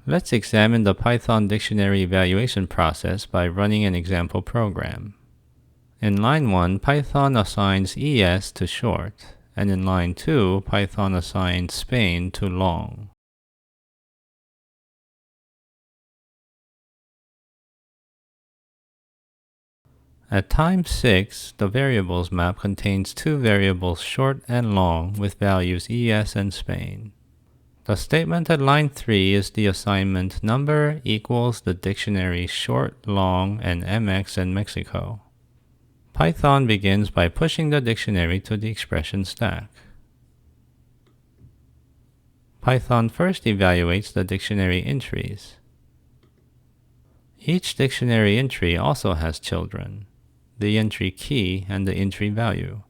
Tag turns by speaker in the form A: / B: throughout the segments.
A: Let's examine the Python dictionary evaluation process by running an example program. In line 1, Python assigns ES to short, and in line 2, Python assigns Spain to long. At time 6, the variables map contains two variables short and long with values ES and Spain. The statement at line 3 is the assignment number equals the dictionary short, long, and MX and Mexico. Python begins by pushing the dictionary to the expression stack. Python first evaluates the dictionary entries. Each dictionary entry also has children, the entry key and the entry value.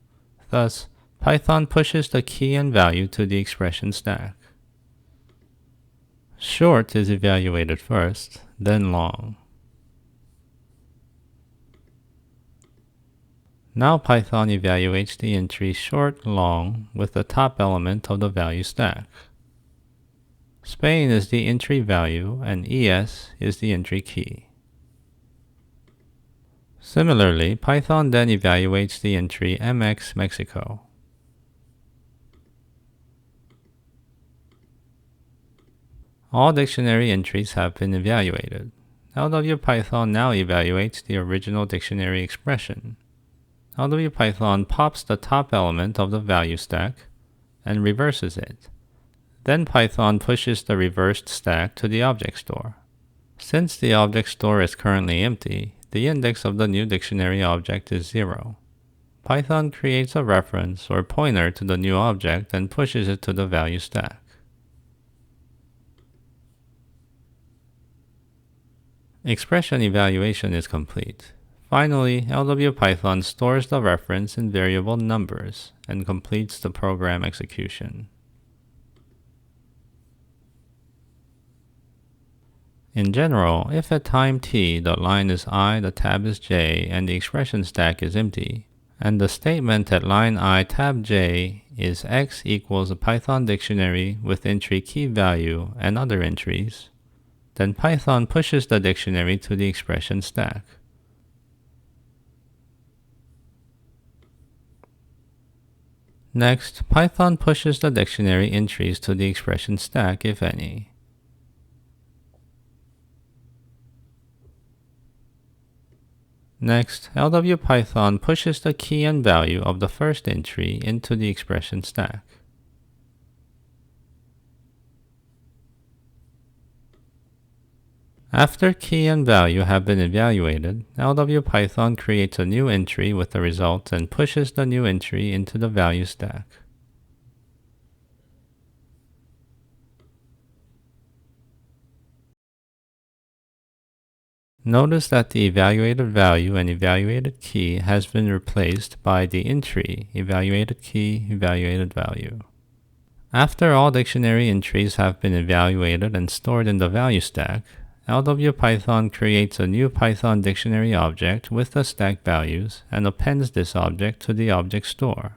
A: Thus, Python pushes the key and value to the expression stack. Short is evaluated first, then long. Now Python evaluates the entry short, long with the top element of the value stack. Spain is the entry value and ES is the entry key. Similarly, Python then evaluates the entry MX Mexico. All dictionary entries have been evaluated. LWPython now evaluates the original dictionary expression. LWPython pops the top element of the value stack and reverses it. Then Python pushes the reversed stack to the object store. Since the object store is currently empty, the index of the new dictionary object is 0. Python creates a reference or pointer to the new object and pushes it to the value stack. Expression evaluation is complete. Finally, LWPython stores the reference in variable numbers and completes the program execution. In general, if at time t the line is I, the tab is j, and the expression stack is empty, and the statement at line I tab j is x equals a Python dictionary with entry key value and other entries, then Python pushes the dictionary to the expression stack. Next, Python pushes the dictionary entries to the expression stack, if any. Next, LWPython pushes the key and value of the first entry into the expression stack. After key and value have been evaluated, LWPython creates a new entry with the result and pushes the new entry into the value stack. Notice that the evaluated value and evaluated key has been replaced by the entry evaluated key, evaluated value. After all dictionary entries have been evaluated and stored in the value stack, LWPython creates a new Python dictionary object with the stack values and appends this object to the object store.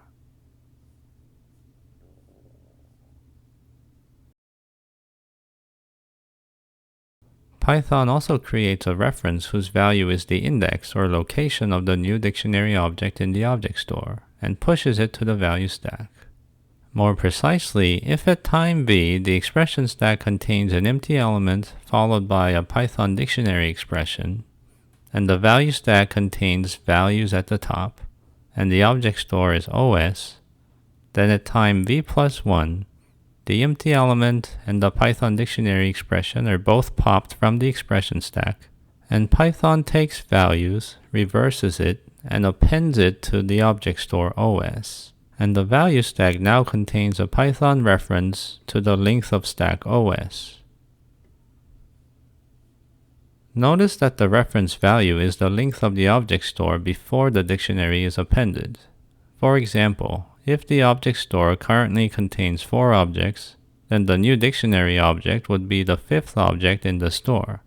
A: Python also creates a reference whose value is the index or location of the new dictionary object in the object store, and pushes it to the value stack. More precisely, if at time v the expression stack contains an empty element followed by a Python dictionary expression, and the value stack contains values at the top, and the object store is OS, then at time v plus 1, the empty element and the Python dictionary expression are both popped from the expression stack, and Python takes values, reverses it, and appends it to the object store OS. And the value stack now contains a Python reference to the length of stack OS. Notice that the reference value is the length of the object store before the dictionary is appended. For example, if the object store currently contains 4 objects, then the new dictionary object would be the 5th object in the store.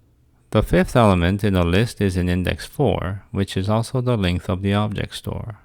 A: The 5th element in a list is in index 4, which is also the length of the object store.